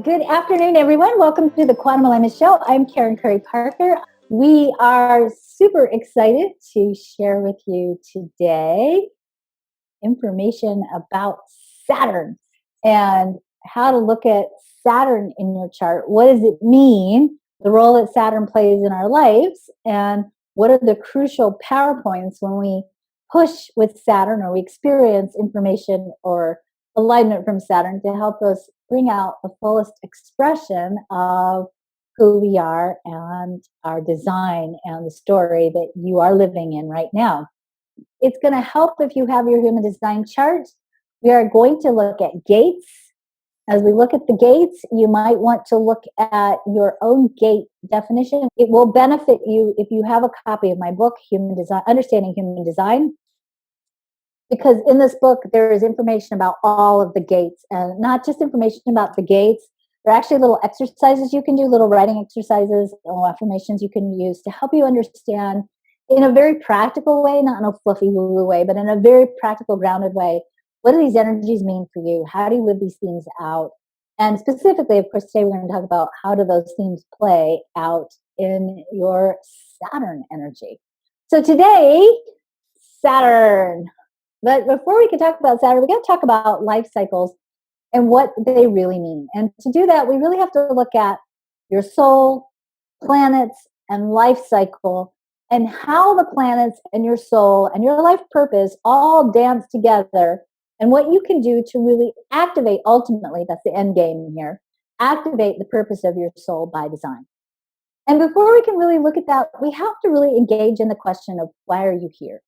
Good afternoon, everyone. Welcome to the Quantum Alignment Show. I'm Karen Curry Parker. We are super excited to share with you today information about Saturn and how to look at Saturn in your chart. What does it mean, the role that Saturn plays in our lives, and what are the crucial power points when we push with Saturn or we experience information or alignment from Saturn to help us bring out the fullest expression of who we are and our design and the story that you are living in right now. It's going to help if you have your human design chart. We are going to look at gates. As we look at the gates, you might want to look at your own gate definition. It will benefit you if you have a copy of my book, Human Design, Understanding Human Design, because in this book there is information about all of the gates, and not just information about the gates. There are actually little exercises you can do, little writing exercises, little affirmations you can use to help you understand in a very practical way, not in a fluffy woo-woo way, but in a very practical, grounded way. What do these energies mean for you? How do you live these things out? And specifically, of course, today we're going to talk about how do those themes play out in your Saturn energy. So today, Saturn. But before we can talk about Saturn, we got to talk about life cycles and what they really mean. And to do that, we really have to look at your soul, planets, and life cycle, and how the planets and your soul and your life purpose all dance together, and what you can do to really activate, ultimately, that's the end game here, activate the purpose of your soul by design. And before we can really look at that, we have to really engage in the question of why are you here?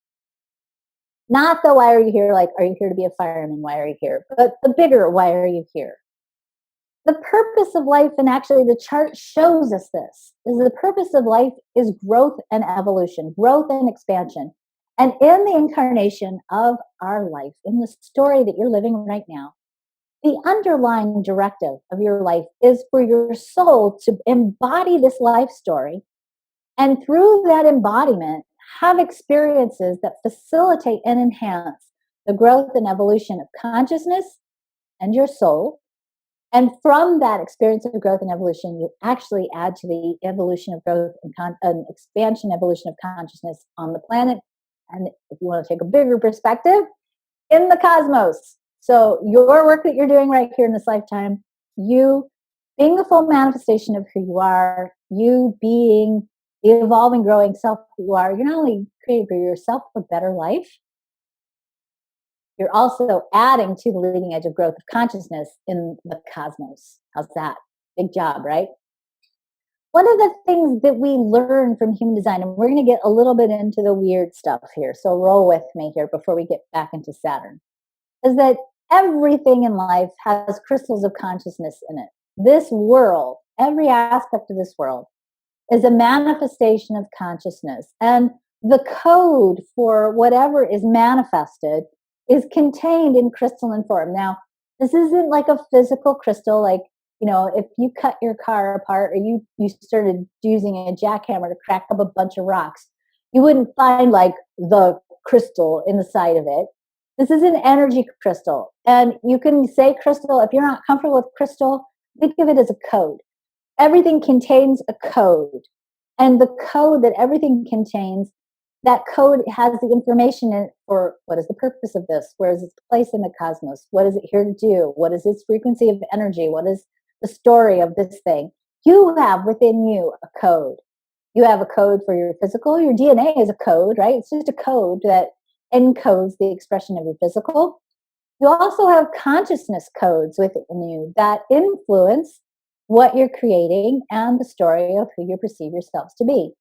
Not the why are you here, like, are you here to be a fireman? Why are you here? But the bigger, why are you here? The purpose of life, and actually the chart shows us this, is the purpose of life is growth and evolution, growth and expansion. And in the incarnation of our life, in the story that you're living right now, the underlying directive of your life is for your soul to embody this life story. And through that embodiment, have experiences that facilitate and enhance the growth and evolution of consciousness and your soul. And from that experience of growth and evolution, you actually add to the evolution of growth and expansion, evolution of consciousness on the planet. And if you want to take a bigger perspective, in the cosmos. So your work that you're doing right here in this lifetime, you being the full manifestation of who you are, you being the evolving, growing self you are, you're not only creating for yourself a better life, you're also adding to the leading edge of growth of consciousness in the cosmos. How's that? Big job, right? One of the things that we learn from human design, and we're going to get a little bit into the weird stuff here, so roll with me here before we get back into Saturn, is that everything in life has crystals of consciousness in it. This world, every aspect of this world, is a manifestation of consciousness. And the code for whatever is manifested is contained in crystalline form. Now, this isn't like a physical crystal, like, you know, if you cut your car apart or you started using a jackhammer to crack up a bunch of rocks, you wouldn't find like the crystal in the side of it. This is an energy crystal. And you can say crystal, if you're not comfortable with crystal, think of it as a code. Everything contains a code. And the code that everything contains, that code has the information in it for what is the purpose of this? Where is its place in the cosmos? What is it here to do? What is its frequency of energy? What is the story of this thing? You have within you a code. You have a code for your physical. Your DNA is a code, right? It's just a code that encodes the expression of your physical. You also have consciousness codes within you that influence what you're creating and the story of who you perceive yourselves to be.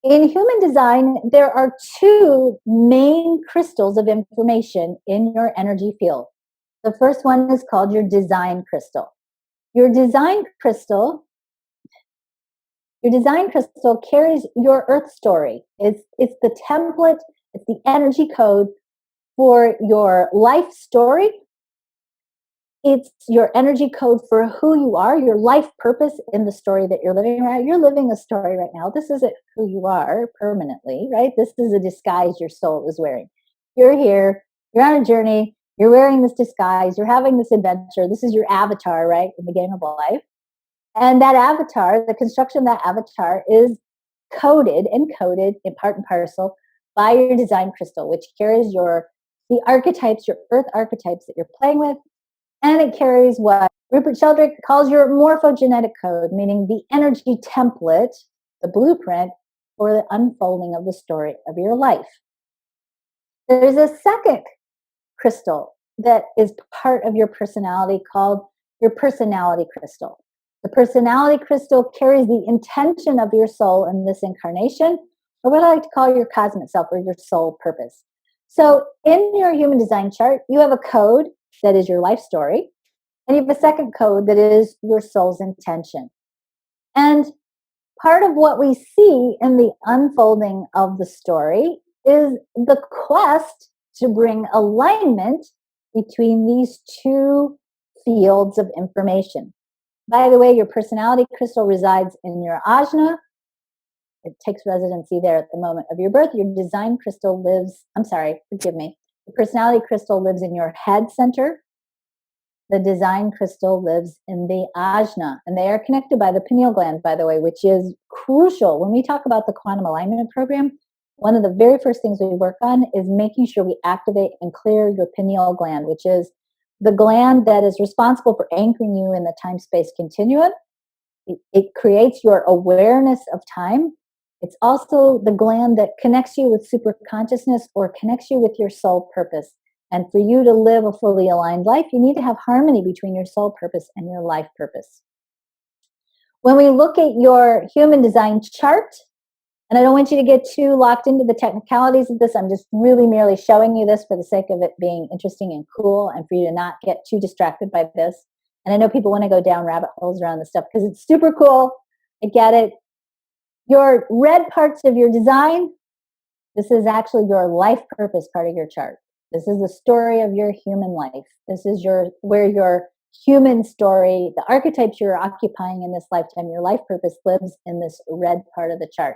In human design, there are two main crystals of information in your energy field. The first one is called your design crystal. Your design crystal carries your earth story. It's the template, it's the energy code for your life story. It's your energy code for who you are, your life purpose in the story that you're living right. You're living a story right now. This isn't who you are permanently, right? This is a disguise your soul is wearing. You're here, you're on a journey, You're wearing this disguise. You're having this adventure. This is your avatar, right, in the game of life. And that avatar, the construction of that avatar is coded, encoded in part and parcel by your design crystal, which carries the archetypes, your earth archetypes that you're playing with. And it carries what Rupert Sheldrake calls your morphogenetic code, meaning the energy template, the blueprint for the unfolding of the story of your life. There's a second crystal that is part of your personality called your personality crystal. The personality crystal carries the intention of your soul in this incarnation, or what I like to call your cosmic self or your soul purpose. So in your human design chart, you have a code that is your life story, and you have a second code that is your soul's intention. And part of what we see in the unfolding of the story is the quest to bring alignment between these two fields of information. By the way, your personality crystal resides in your ajna. It takes residency there at the moment of your birth. Your design crystal lives, the personality crystal lives in your head center. The design crystal lives in the ajna, and they are connected by the pineal gland, by the way, which is crucial. When we talk about the quantum alignment program, one of the very first things we work on is making sure we activate and clear your pineal gland, which is the gland that is responsible for anchoring you in the time-space continuum. It creates your awareness of time. It's also the gland that connects you with super consciousness or connects you with your soul purpose. And for you to live a fully aligned life, you need to have harmony between your soul purpose and your life purpose. When we look at your human design chart, and I don't want you to get too locked into the technicalities of this. I'm just really merely showing you this for the sake of it being interesting and cool and for you to not get too distracted by this. And I know people want to go down rabbit holes around this stuff because it's super cool. I get it. Your red parts of your design, this is actually your life purpose part of your chart. This is the story of your human life. This is where your human story, the archetypes you're occupying in this lifetime, your life purpose lives in this red part of the chart.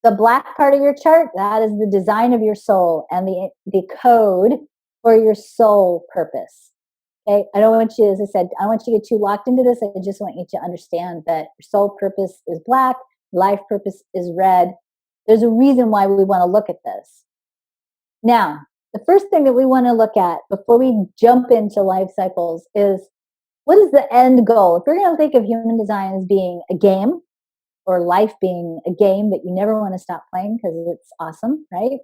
The black part of your chart, that is the design of your soul and the code for your soul purpose. Okay, I don't want you, as I said, I don't want you to get too locked into this. I just want you to understand that your soul purpose is black, life purpose is red. There's a reason why we want to look at this. Now, the first thing that we want to look at before we jump into life cycles is, what is the end goal? If you're going to think of human design as being a game, or life being a game that you never want to stop playing because it's awesome, right?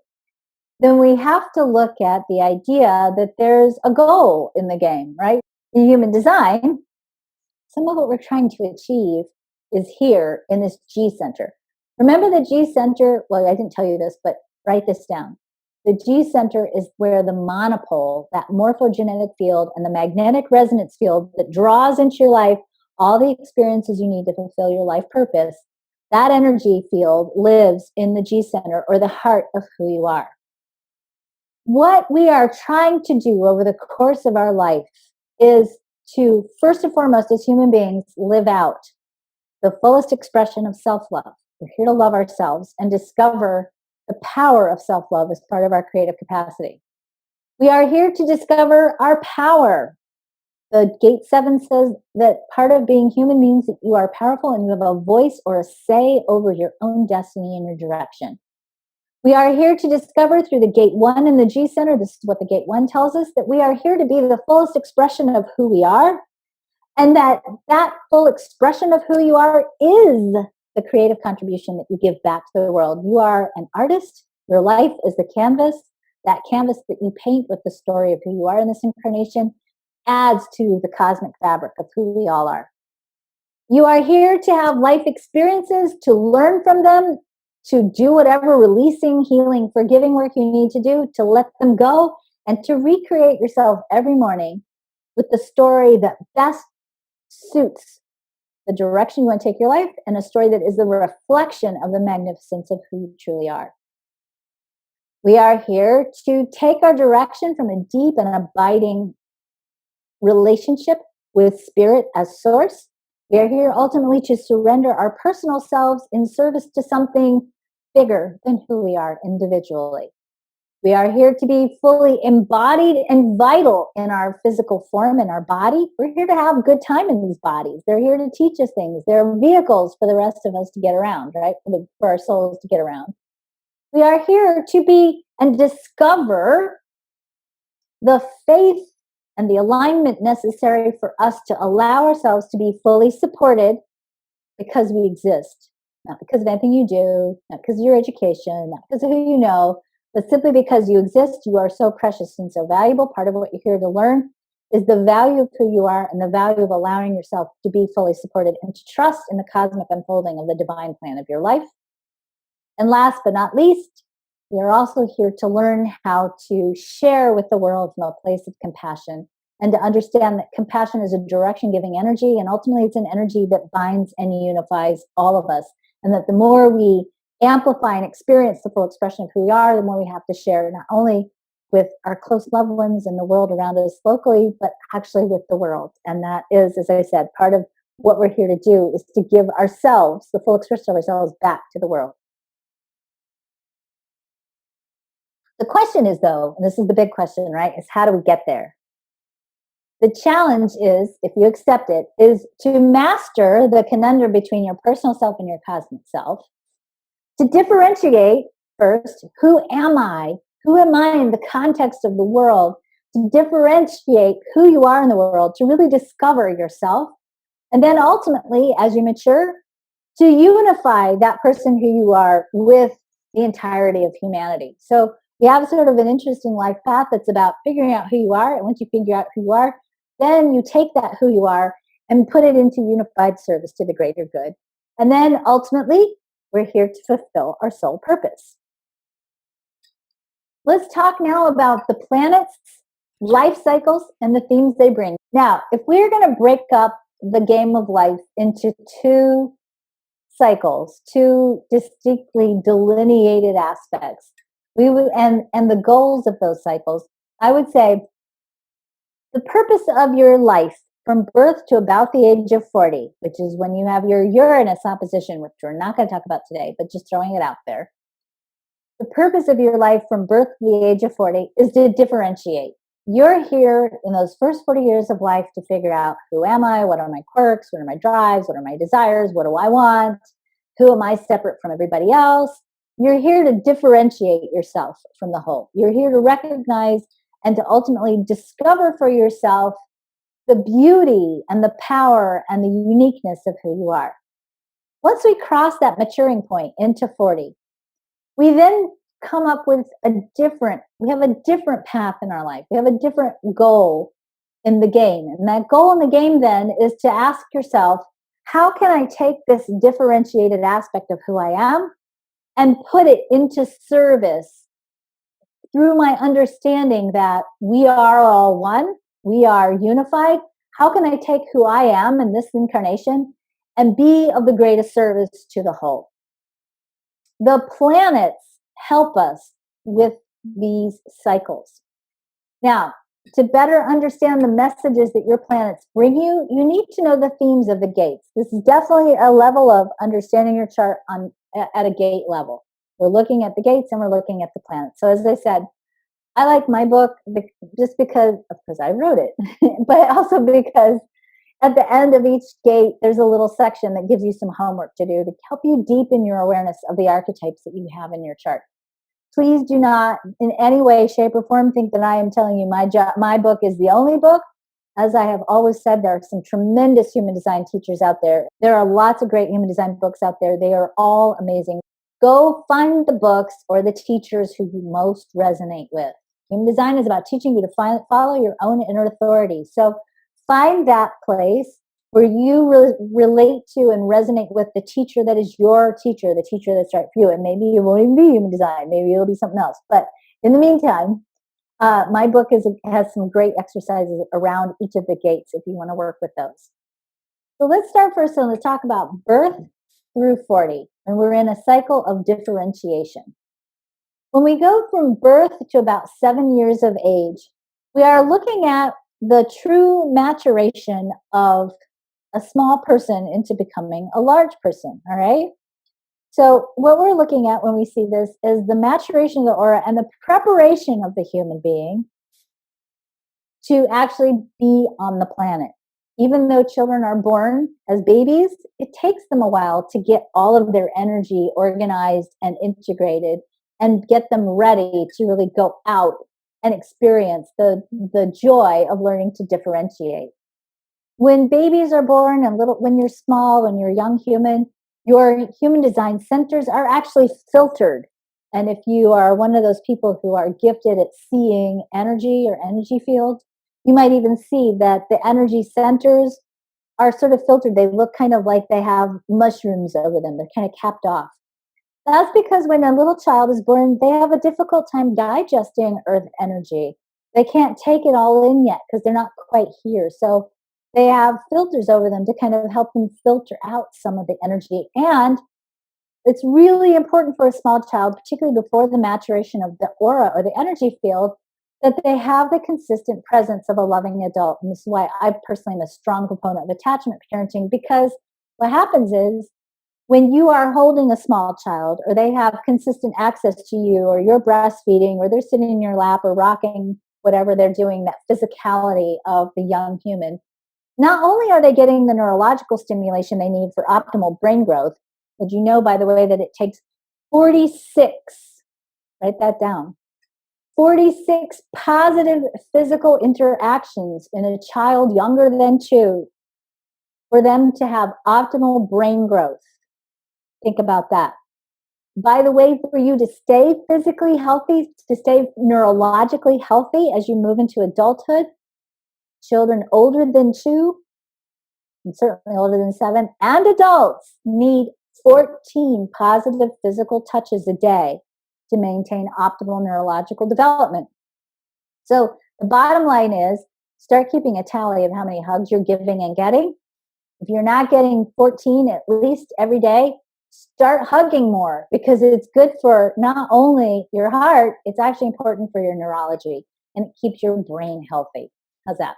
Then we have to look at the idea that there's a goal in the game, right? In human design, some of what we're trying to achieve is here in this G center. Remember the G center? Well, I didn't tell you this, but write this down. The G center is where the monopole, that morphogenetic field and the magnetic resonance field that draws into your life all the experiences you need to fulfill your life purpose, that energy field lives in the G center, or the heart of who you are. What we are trying to do over the course of our life is to, first and foremost, as human beings, live out the fullest expression of self-love. We're here to love ourselves and discover the power of self-love as part of our creative capacity. We are here to discover our power. The Gate 7 says that part of being human means that you are powerful and you have a voice or a say over your own destiny and your direction. We are here to discover through the Gate 1 in the G Center, this is what the Gate 1 tells us, that we are here to be the fullest expression of who we are, and that full expression of who you are is the creative contribution that you give back to the world. You are an artist. Your life is the canvas. That canvas that you paint with the story of who you are in this incarnation adds to the cosmic fabric of who we all are. You are here to have life experiences, to learn from them, to do whatever releasing, healing, forgiving work you need to do, to let them go, and to recreate yourself every morning with the story that best suits the direction you want to take your life, and a story that is the reflection of the magnificence of who you truly are. We are here to take our direction from a deep and abiding relationship with spirit as source. We are here ultimately to surrender our personal selves in service to something bigger than who we are individually. We are here to be fully embodied and vital in our physical form, in our body. We're here to have a good time in these bodies. They're here to teach us things. They're vehicles for the rest of us to get around, right? For our souls to get around. We are here to be and discover the faith and the alignment necessary for us to allow ourselves to be fully supported because we exist. Not because of anything you do, not because of your education, not because of who you know, but simply because you exist. You are so precious and so valuable. Part of what you're here to learn is the value of who you are and the value of allowing yourself to be fully supported and to trust in the cosmic unfolding of the divine plan of your life. And last but not least, we are also here to learn how to share with the world from a place of compassion and to understand that compassion is a direction giving energy, and ultimately it's an energy that binds and unifies all of us. And that the more we amplify and experience the full expression of who we are, the more we have to share, not only with our close loved ones and the world around us locally, but actually with the world. And that is, as I said, part of what we're here to do is to give ourselves, the full expression of ourselves, back to the world. The question is, though, and this is the big question, right, is how do we get there? The challenge is, if you accept it, is to master the conundrum between your personal self and your cosmic self, to differentiate first, who am I? Who am I in the context of the world? To differentiate who you are in the world, to really discover yourself. And then ultimately, as you mature, to unify that person who you are with the entirety of humanity. So we have sort of an interesting life path that's about figuring out who you are. And once you figure out who you are, then you take that who you are and put it into unified service to the greater good. And then ultimately, we're here to fulfill our soul purpose. Let's talk now about the planets, life cycles, and the themes they bring. Now, if we're going to break up the game of life into two cycles, two distinctly delineated aspects, we would and the goals of those cycles, I would say the purpose of your life from birth to about the age of 40, which is when you have your Uranus opposition, which we're not going to talk about today, but just throwing it out there. The purpose of your life from birth to the age of 40 is to differentiate. You're here in those first 40 years of life to figure out, who am I? What are my quirks? What are my drives? What are my desires? What do I want? Who am I separate from everybody else? You're here to differentiate yourself from the whole. You're here to recognize and to ultimately discover for yourself the beauty and the power and the uniqueness of who you are. Once we cross that maturing point into 40, we then come up with we have a different path in our life. We have a different goal in the game. And that goal in the game then is to ask yourself, how can I take this differentiated aspect of who I am and put it into service through my understanding that we are all one, we are unified? How can I take who I am in this incarnation and be of the greatest service to the whole? The planets help us with these cycles. Now, to better understand the messages that your planets bring you, you need to know the themes of the gates. This is definitely a level of understanding your chart at a gate level. We're looking at the gates and we're looking at the planets. So as I said, I like my book just because, of course, I wrote it, but also because at the end of each gate, there's a little section that gives you some homework to do to help you deepen your awareness of the archetypes that you have in your chart. Please do not in any way, shape, or form think that I am telling you my book is the only book. As I have always said, there are some tremendous human design teachers out there. There are lots of great human design books out there. They are all amazing. Go find the books or the teachers who you most resonate with. Human design is about teaching you to follow your own inner authority. So find that place where you relate to and resonate with the teacher that is your teacher, the teacher that's right for you. And maybe it won't even be human design. Maybe it'll be something else. But in the meantime, my book has some great exercises around each of the gates if you want to work with those. So let's start first and let's talk about birth through 40. And we're in a cycle of differentiation. When we go from birth to about 7 years of age, we are looking at the true maturation of a small person into becoming a large person, all right? So, what we're looking at when we see this is the maturation of the aura and the preparation of the human being to actually be on the planet. Even though children are born as babies, it takes them a while to get all of their energy organized and integrated and get them ready to really go out and experience the joy of learning to differentiate. When babies are born and when you're small, when you're a young human, your human design centers are actually filtered. And if you are one of those people who are gifted at seeing energy or energy fields, you might even see that the energy centers are sort of filtered. They look kind of like they have mushrooms over them. They're kind of capped off. That's because when a little child is born, they have a difficult time digesting earth energy. They can't take it all in yet because they're not quite here. So they have filters over them to kind of help them filter out some of the energy. And it's really important for a small child, particularly before the maturation of the aura or the energy field, that they have the consistent presence of a loving adult. And this is why I personally am a strong proponent of attachment parenting, because what happens is when you are holding a small child or they have consistent access to you or you're breastfeeding or they're sitting in your lap or rocking whatever they're doing, that physicality of the young human, not only are they getting the neurological stimulation they need for optimal brain growth, did you know, by the way, that it takes 46, write that down, 46 positive physical interactions in a child younger than 2 for them to have optimal brain growth. Think about that. By the way, for you to stay physically healthy, to stay neurologically healthy as you move into adulthood, children older than 2, and certainly older than 7, and adults need 14 positive physical touches a day to maintain optimal neurological development. So the bottom line is start keeping a tally of how many hugs you're giving and getting. If you're not getting 14 at least every day, start hugging more, because it's good for not only your heart, it's actually important for your neurology, and it keeps your brain healthy. How's that?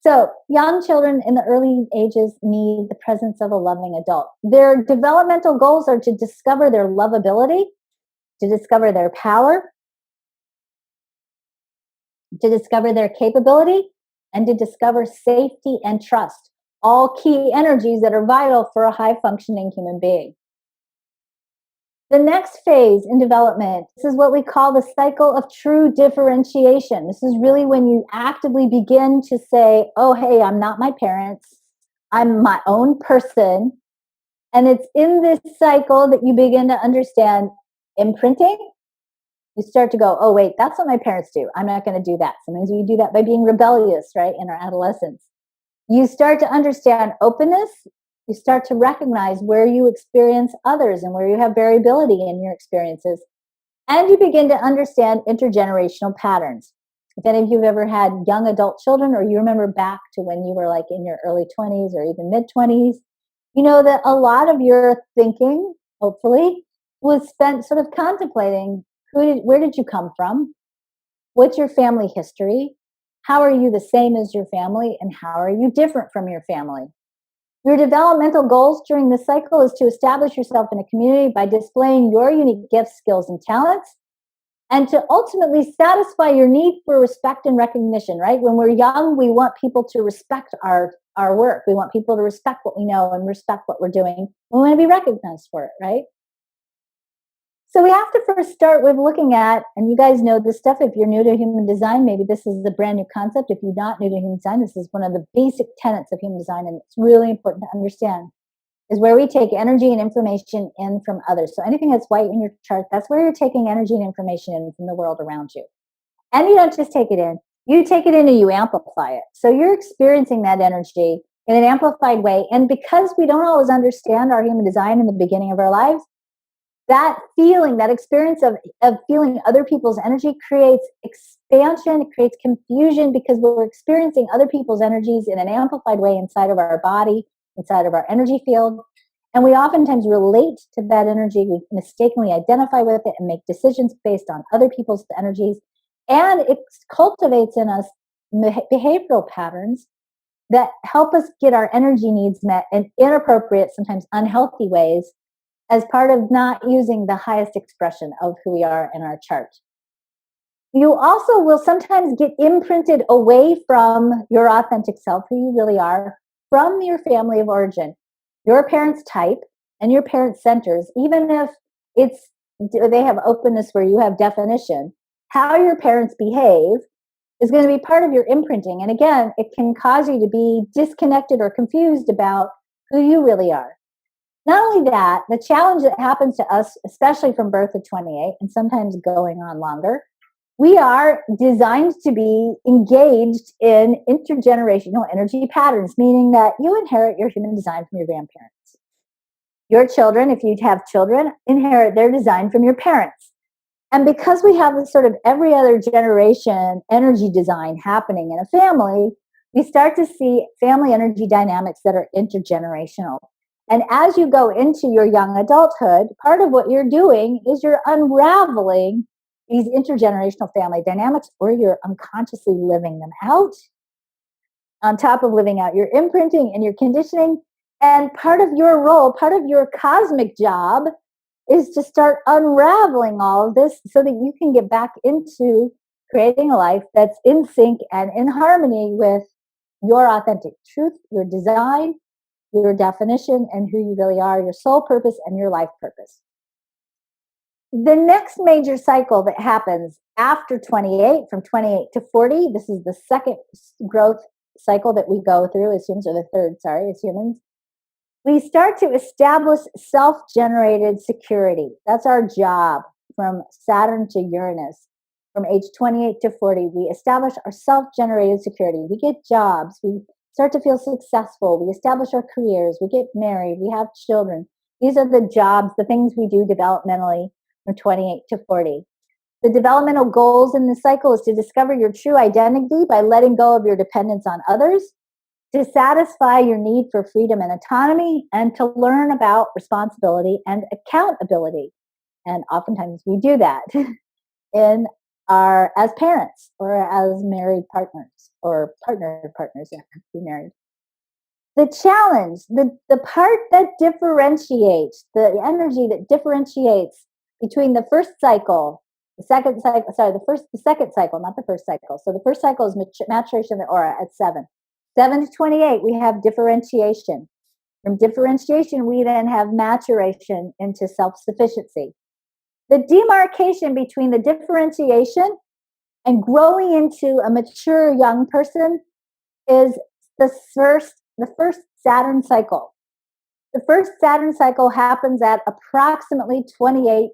So young children in the early ages need the presence of a loving adult. Their developmental goals are to discover their lovability, to discover their power, to discover their capability, and to discover safety and trust. All key energies that are vital for a high functioning human being. The next phase in development, this is what we call the cycle of true differentiation. This is really when you actively begin to say, oh, hey, I'm not my parents. I'm my own person. And it's in this cycle that you begin to understand imprinting. You start to go, oh, wait, that's what my parents do. I'm not going to do that. Sometimes we do that by being rebellious, right, in our adolescence. You start to understand openness. You start to recognize where you experience others and where you have variability in your experiences. And you begin to understand intergenerational patterns. If any of you have ever had young adult children, or you remember back to when you were like in your early 20s or even mid 20s, you know that a lot of your thinking, hopefully, was spent sort of contemplating where did you come from? What's your family history? How are you the same as your family? And how are you different from your family? Your developmental goals during this cycle is to establish yourself in a community by displaying your unique gifts, skills, and talents, and to ultimately satisfy your need for respect and recognition, right? When we're young, we want people to respect our work. We want people to respect what we know and respect what we're doing. We want to be recognized for it, right? So we have to first start with looking at, and you guys know this stuff, if you're new to human design, maybe this is a brand new concept. If you're not new to human design, this is one of the basic tenets of human design, and it's really important to understand, is where we take energy and information in from others. So anything that's white in your chart, that's where you're taking energy and information in from the world around you. And you don't just take it in, you take it in and you amplify it. So you're experiencing that energy in an amplified way. And because we don't always understand our human design in the beginning of our lives, that feeling, that experience of feeling other people's energy creates expansion, it creates confusion, because we're experiencing other people's energies in an amplified way inside of our body, inside of our energy field. And we oftentimes relate to that energy. We mistakenly identify with it and make decisions based on other people's energies. And it cultivates in us behavioral patterns that help us get our energy needs met in inappropriate, sometimes unhealthy ways, as part of not using the highest expression of who we are in our chart. You also will sometimes get imprinted away from your authentic self, who you really are, from your family of origin, your parents' type and your parents' centers, even if it's they have openness where you have definition. How your parents behave is going to be part of your imprinting. And again, it can cause you to be disconnected or confused about who you really are. Not only that, the challenge that happens to us, especially from birth to 28, and sometimes going on longer, we are designed to be engaged in intergenerational energy patterns, meaning that you inherit your human design from your grandparents. Your children, if you have children, inherit their design from your parents. And because we have this sort of every other generation energy design happening in a family, we start to see family energy dynamics that are intergenerational. And as you go into your young adulthood, part of what you're doing is you're unraveling these intergenerational family dynamics, or you're unconsciously living them out, on top of living out your imprinting and your conditioning. And part of your role, part of your cosmic job, is to start unraveling all of this so that you can get back into creating a life that's in sync and in harmony with your authentic truth, your design, your definition, and who you really are, your soul purpose and your life purpose. The next major cycle that happens after 28, from 28 to 40, this is the second growth cycle that we go through as humans, or the third, sorry, as humans. We start to establish self-generated security. That's our job from Saturn to Uranus. From age 28 to 40, we establish our self-generated security. We get jobs. We start to feel successful. We establish our careers. We get married. We have children. These are the jobs, the things we do developmentally from 28 to 40. The developmental goals in this cycle is to discover your true identity by letting go of your dependence on others, to satisfy your need for freedom and autonomy, and to learn about responsibility and accountability. And oftentimes we do that in as parents or as married partners or partnered partners that have to be married. The challenge, the part that differentiates, the energy that differentiates between the first cycle, the second cycle, sorry, the second cycle, not the first cycle. So the first cycle is maturation of the aura at 7. 7 to 28, we have differentiation. From differentiation, we then have maturation into self-sufficiency. The demarcation between the differentiation and growing into a mature young person is the first Saturn cycle. The first Saturn cycle happens at approximately 28.6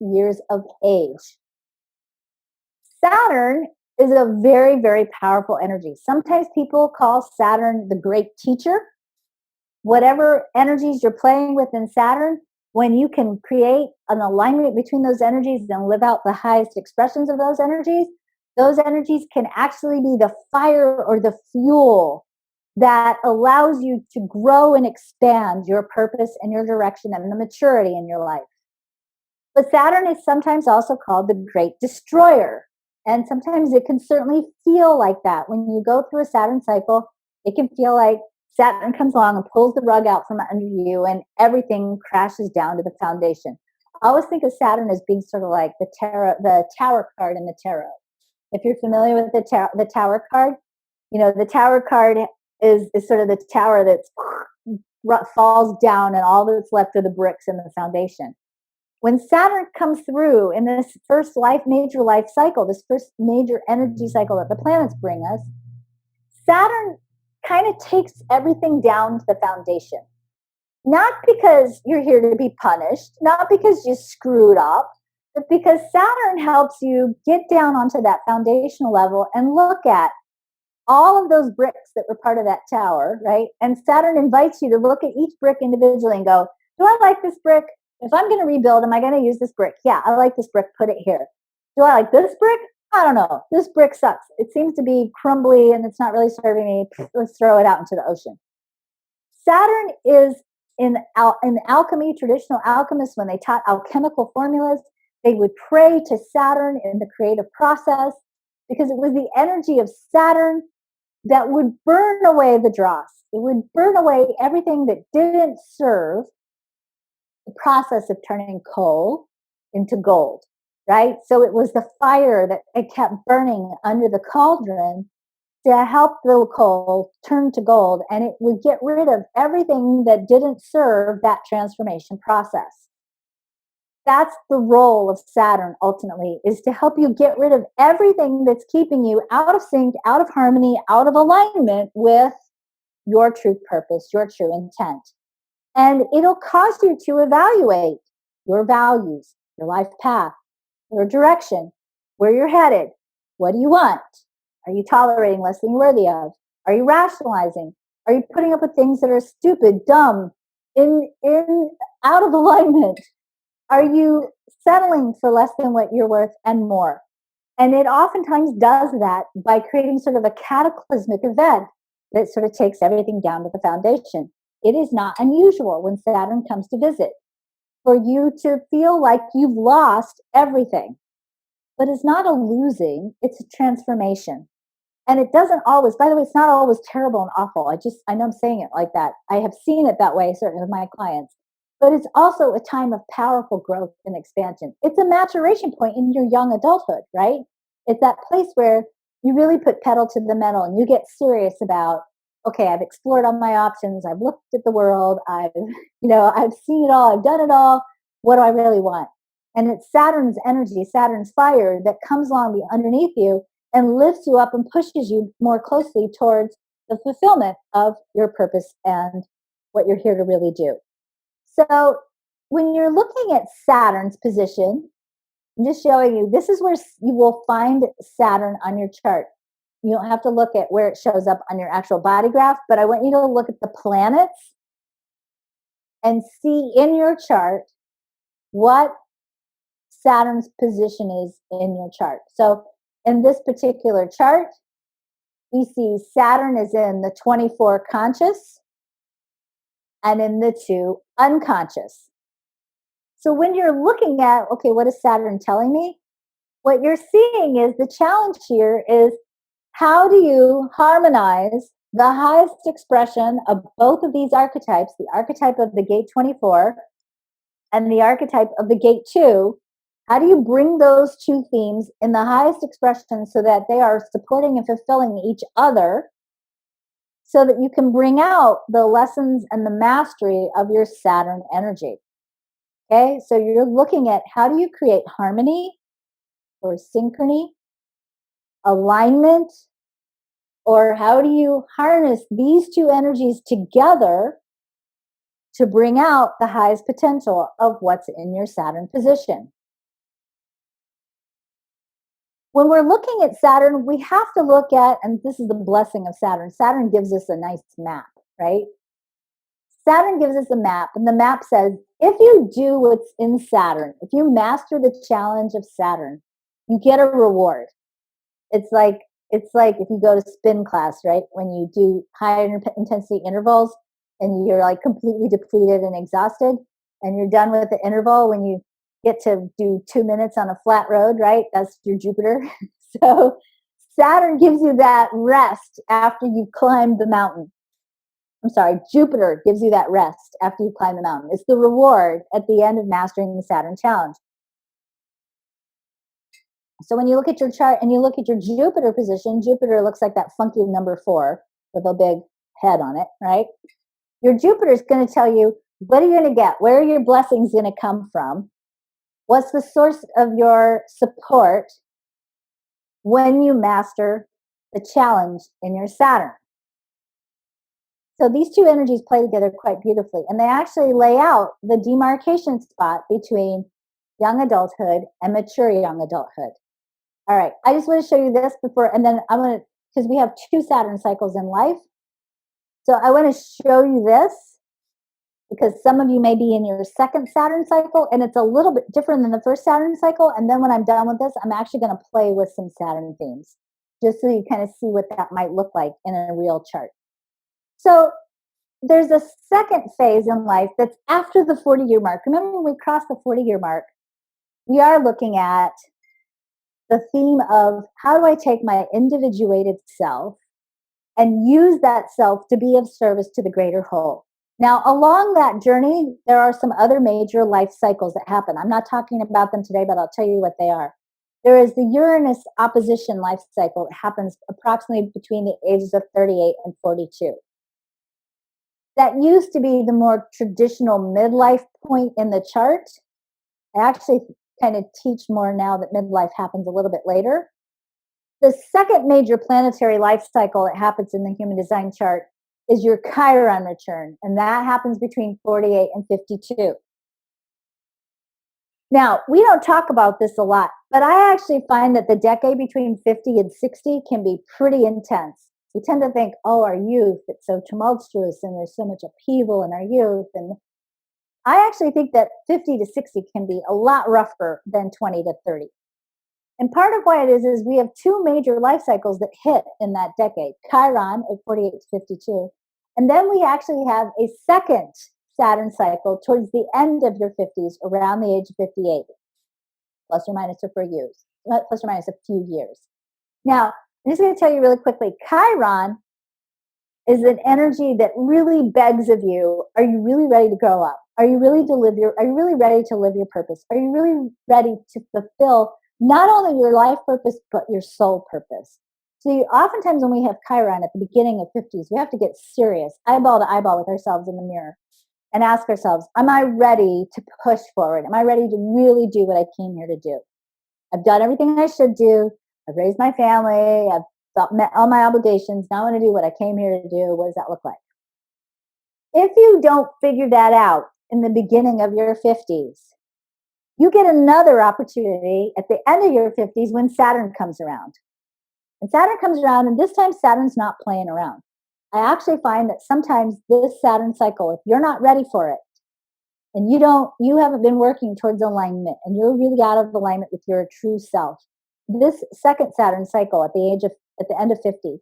years of age. Saturn is a very, very powerful energy. Sometimes people call Saturn the great teacher. Whatever energies you're playing with in Saturn, when you can create an alignment between those energies and live out the highest expressions of those energies can actually be the fire or the fuel that allows you to grow and expand your purpose and your direction and the maturity in your life. But Saturn is sometimes also called the great destroyer. And sometimes it can certainly feel like that. When you go through a Saturn cycle, it can feel like Saturn comes along and pulls the rug out from under you and everything crashes down to the foundation. I always think of Saturn as being sort of like the tower card in the tarot. If you're familiar with the tower card, you know, the tower card is sort of the tower that falls down and all that's left are the bricks and the foundation. When Saturn comes through in this first major life cycle, this first major energy cycle that the planets bring us, Saturn kind of takes everything down to the foundation. Not because you're here to be punished, not because you screwed up, but because Saturn helps you get down onto that foundational level and look at all of those bricks that were part of that tower, right? And Saturn invites you to look at each brick individually and go, do I like this brick? If I'm going to rebuild, am I going to use this brick? Yeah, I like this brick. Put it here. Do I like this brick? I don't know. This brick sucks. It seems to be crumbly and it's not really serving me. Let's throw it out into the ocean. Saturn is in alchemy, traditional alchemists, when they taught alchemical formulas, they would pray to Saturn in the creative process because it was the energy of Saturn that would burn away the dross. It would burn away everything that didn't serve the process of turning coal into gold, right? So it was the fire that it kept burning under the cauldron to help the coal turn to gold, and it would get rid of everything that didn't serve that transformation process. That's the role of Saturn ultimately, is to help you get rid of everything that's keeping you out of sync, out of harmony, out of alignment with your true purpose, your true intent. And it'll cause you to evaluate your values, your life path, your direction, where you're headed. What do you want? Are you tolerating less than you're worthy of? Are you rationalizing? Are you putting up with things that are stupid, dumb, in out of alignment? Are you settling for less than what you're worth and more? And it oftentimes does that by creating sort of a cataclysmic event that sort of takes everything down to the foundation. It is not unusual when Saturn comes to visit for you to feel like you've lost everything. But it's not a losing, it's a transformation. And it doesn't always, by the way, it's not always terrible and awful. I know I'm saying it like that. I have seen it that way, certainly with my clients. But it's also a time of powerful growth and expansion. It's a maturation point in your young adulthood, right? It's that place where you really put pedal to the metal and you get serious about, okay, I've explored all my options. I've looked at the world. I've seen it all. I've done it all. What do I really want? And it's Saturn's energy, Saturn's fire that comes along underneath you and lifts you up and pushes you more closely towards the fulfillment of your purpose and what you're here to really do. So when you're looking at Saturn's position, I'm just showing you, this is where you will find Saturn on your chart. You don't have to look at where it shows up on your actual body graph, but I want you to look at the planets and see in your chart what Saturn's position is in your chart. So in this particular chart, we see Saturn is in the 24 conscious and in the 2 unconscious. So when you're looking at, okay, what is Saturn telling me? What you're seeing is the challenge here is, how do you harmonize the highest expression of both of these archetypes, the archetype of the gate 24 and the archetype of the gate 2? How do you bring those two themes in the highest expression so that they are supporting and fulfilling each other, so that you can bring out the lessons and the mastery of your Saturn energy? Okay, so you're looking at, how do you create harmony or synchrony, alignment, or how do you harness these two energies together to bring out the highest potential of what's in your Saturn position? When we're looking at Saturn, we have to look at, and this is the blessing of Saturn, Saturn gives us a nice map, right? Saturn gives us a map, and the map says, if you do what's in Saturn, if you master the challenge of Saturn, you get a reward. It's like if you go to spin class, right? When you do high intensity intervals and you're like completely depleted and exhausted, and you're done with the interval, when you get to do 2 minutes on a flat road, right? That's your Jupiter. So Saturn gives you that rest after you've climbed the mountain. I'm sorry, Jupiter gives you that rest after you climb the mountain. It's the reward at the end of mastering the Saturn challenge. So when you look at your chart and you look at your Jupiter position, Jupiter looks like that funky number 4 with a big head on it, right? Your Jupiter is going to tell you, what are you going to get? Where are your blessings going to come from? What's the source of your support when you master the challenge in your Saturn? So these two energies play together quite beautifully, and they actually lay out the demarcation spot between young adulthood and mature young adulthood. All right, I just want to show you this before, and then I'm going to, because we have 2 Saturn cycles in life. So I want to show you this because some of you may be in your 2nd Saturn cycle, and it's a little bit different than the 1st Saturn cycle. And then when I'm done with this, I'm actually going to play with some Saturn themes, just so you kind of see what that might look like in a real chart. So there's a second phase in life that's after the 40-year mark. Remember, when we cross the 40-year mark, we are looking at the theme of, how do I take my individuated self and use that self to be of service to the greater whole? Now, along that journey, there are some other major life cycles that happen. I'm not talking about them today, but I'll tell you what they are. There is the Uranus opposition life cycle. It happens approximately between the ages of 38 and 42. That used to be the more traditional midlife point in the chart. I actually kind of teach more now that midlife happens a little bit later. The second major planetary life cycle that happens in the human design chart is your Chiron return, and that happens between 48 and 52. Now, we don't talk about this a lot, but I actually find that the decade between 50 and 60 can be pretty intense. We tend to think, oh, our youth, it's so tumultuous and there's so much upheaval in our youth. And I actually think that 50 to 60 can be a lot rougher than 20 to 30. And part of why it is we have two major life cycles that hit in that decade, Chiron at 48 to 52. And then we actually have a second Saturn cycle towards the end of your 50s, around the age of 58, plus or minus a few years. Now, I'm just going to tell you really quickly, Chiron is an energy that really begs of you, are you really ready to grow up? Are you really ready to live your purpose? Are you really ready to fulfill not only your life purpose, but your soul purpose? So oftentimes when we have Chiron at the beginning of 50s, we have to get serious, eyeball to eyeball with ourselves in the mirror and ask ourselves, am I ready to push forward? Am I ready to really do what I came here to do? I've done everything I should do. I've raised my family. I've met all my obligations. Now I want to do what I came here to do. What does that look like? If you don't figure that out in the beginning of your 50s, you get another opportunity at the end of your 50s when Saturn comes around. And Saturn comes around, and this time Saturn's not playing around. I actually find that sometimes this Saturn cycle, if you're not ready for it, and you haven't been working towards alignment, and you're really out of alignment with your true self, this second Saturn cycle at the end of 50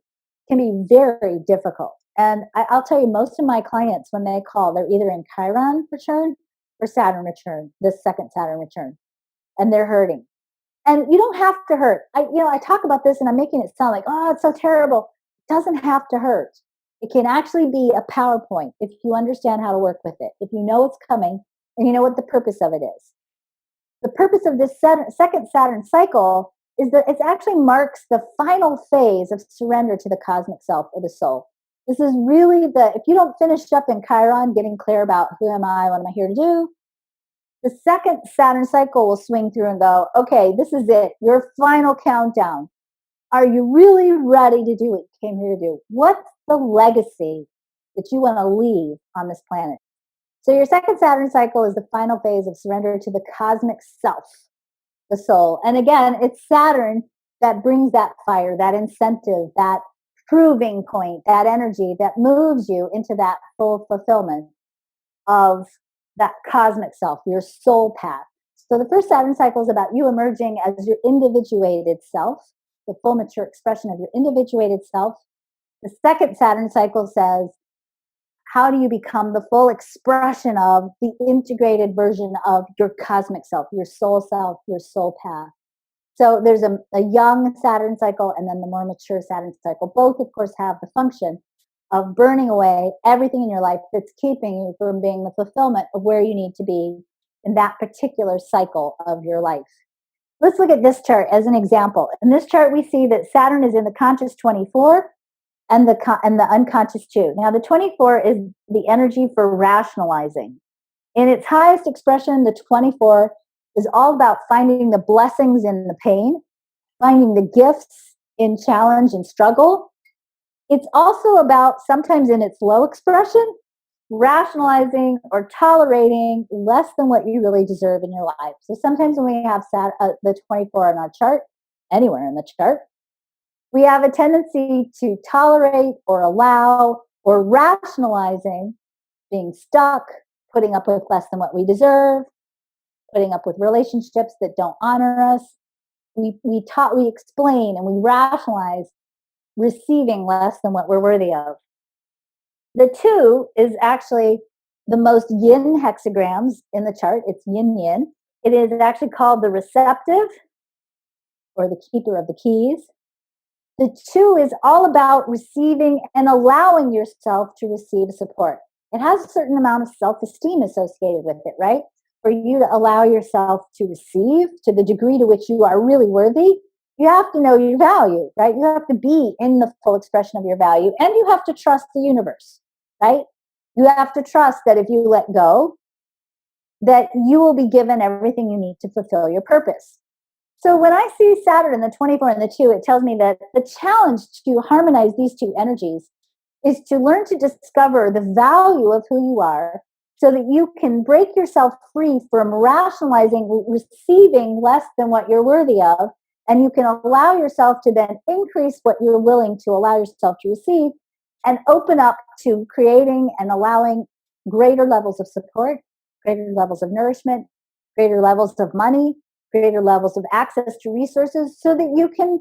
can be very difficult. And I'll tell you, most of my clients, when they call, they're either in Chiron return or Saturn return, this second Saturn return, and they're hurting. And you don't have to hurt. I talk about this and I'm making it sound like, oh, it's so terrible. It doesn't have to hurt. It can actually be a PowerPoint if you understand how to work with it, if you know it's coming and you know what the purpose of it is. The purpose of this second Saturn cycle is that it actually marks the final phase of surrender to the cosmic self or the soul. This is really if you don't finish up in Chiron, getting clear about who am I, what am I here to do, the second Saturn cycle will swing through and go, okay, this is it, your final countdown. Are you really ready to do what you came here to do? What's the legacy that you want to leave on this planet? So your second Saturn cycle is the final phase of surrender to the cosmic self, the soul. And again, it's Saturn that brings that fire, that incentive, that proving point, that energy that moves you into that full fulfillment of that cosmic self, your soul path. So the first Saturn cycle is about you emerging as your individuated self, the full mature expression of your individuated self. The second Saturn cycle says, how do you become the full expression of the integrated version of your cosmic self, your soul path? So there's a young Saturn cycle and then the more mature Saturn cycle. Both, of course, have the function of burning away everything in your life that's keeping you from being the fulfillment of where you need to be in that particular cycle of your life. Let's look at this chart as an example. In this chart, we see that Saturn is in the conscious 24 and the unconscious 2. Now, the 24 is the energy for rationalizing. In its highest expression, the 24 is all about finding the blessings in the pain, finding the gifts in challenge and struggle. It's also about, sometimes in its low expression, rationalizing or tolerating less than what you really deserve in your life. So sometimes when we have the 24 on our chart, anywhere in the chart, we have a tendency to tolerate or allow or rationalizing being stuck, putting up with less than what we deserve, putting up with relationships that don't honor us. We explain and we rationalize receiving less than what we're worthy of. The 2 is actually the most yin hexagrams in the chart. It's yin-yin. It is actually called the receptive or the keeper of the keys. The 2 is all about receiving and allowing yourself to receive support. it has a certain amount of self-esteem associated with it, right? For you to allow yourself to receive to the degree to which you are really worthy, you have to know your value, right? You have to be in the full expression of your value, and you have to trust the universe, right? You have to trust that if you let go, that you will be given everything you need to fulfill your purpose. So when I see Saturn, the 24 and the 2, it tells me that the challenge to harmonize these two energies is to learn to discover the value of who you are so that you can break yourself free from rationalizing receiving less than what you're worthy of. And you can allow yourself to then increase what you're willing to allow yourself to receive and open up to creating and allowing greater levels of support, greater levels of nourishment, greater levels of money, greater levels of access to resources so that you can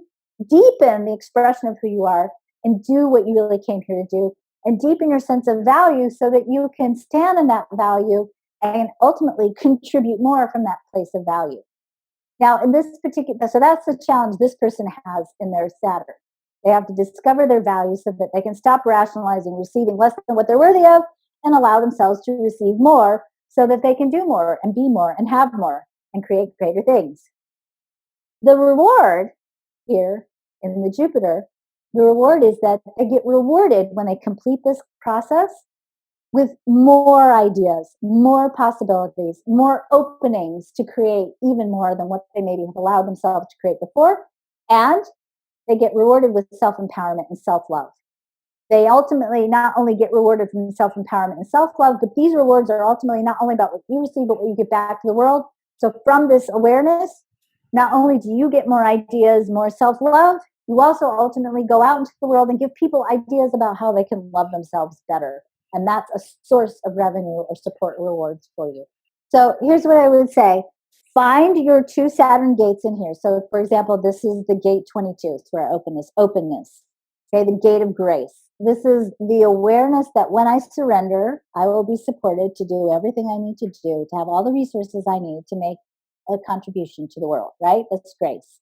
deepen the expression of who you are and do what you really came here to do and deepen your sense of value so that you can stand in that value and ultimately contribute more from that place of value. Now, in this particular, so that's the challenge this person has in their Saturn. They have to discover their value so that they can stop rationalizing receiving less than what they're worthy of and allow themselves to receive more so that they can do more and be more and have more and create greater things. The reward here in the Jupiter, the reward is that they get rewarded when they complete this process with more ideas, more possibilities, more openings to create even more than what they maybe have allowed themselves to create before. And they get rewarded with self-empowerment and self-love. They ultimately not only get rewarded from self-empowerment and self-love, but these rewards are ultimately not only about what you receive, but what you get back to the world. So from this awareness, not only do you get more ideas, more self-love, you also ultimately go out into the world and give people ideas about how they can love themselves better. And that's a source of revenue or support rewards for you. So here's what I would say. Find your two Saturn gates in here. So for example, this is the gate 22. It's where I open this, openness. Okay, the gate of grace. This is the awareness that when I surrender, I will be supported to do everything I need to do, to have all the resources I need to make a contribution to the world, right? That's grace.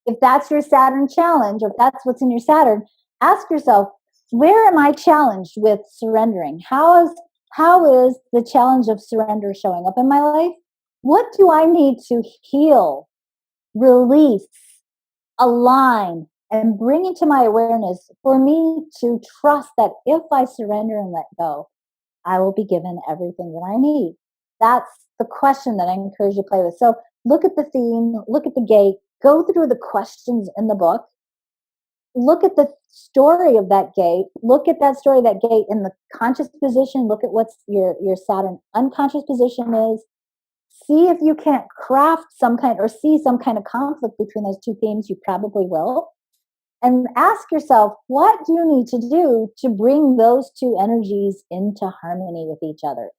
If that's your Saturn challenge, or if that's what's in your Saturn, ask yourself, where am I challenged with surrendering? How is the challenge of surrender showing up in my life? What do I need to heal, release, align, and bring into my awareness for me to trust that if I surrender and let go, I will be given everything that I need? That's the question that I encourage you to play with. So look at the theme, look at the gate, go through the questions in the book, look at the story of that gate, look at that story of that gate in the conscious position, look at what's your Saturn unconscious position is. See if you can't craft some kind or see some kind of conflict between those two themes. You probably will. And ask yourself, what do you need to do to bring those two energies into harmony with each other?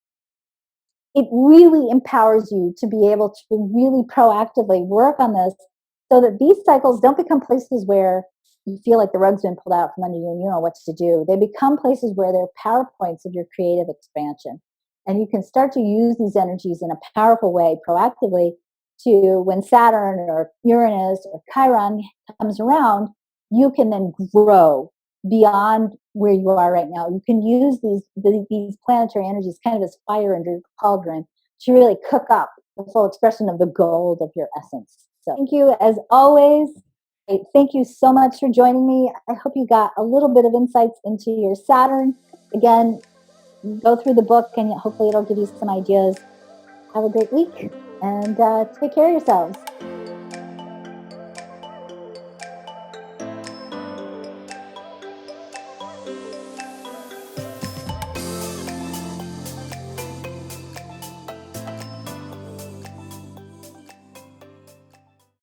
It really empowers you to be able to really proactively work on this so that these cycles don't become places where you feel like the rug's been pulled out from under you and you don't know what to do. They become places where they're PowerPoints of your creative expansion. And you can start to use these energies in a powerful way proactively to when Saturn or Uranus or Chiron comes around, you can then grow beyond where you are right now. You can use these planetary energies kind of as fire under your cauldron to really cook up the full expression of the gold of your essence. So thank you as always. Thank you so much for joining me. I hope you got a little bit of insights into your Saturn. Again, go through the book and hopefully it'll give you some ideas. Have a great week and take care of yourselves.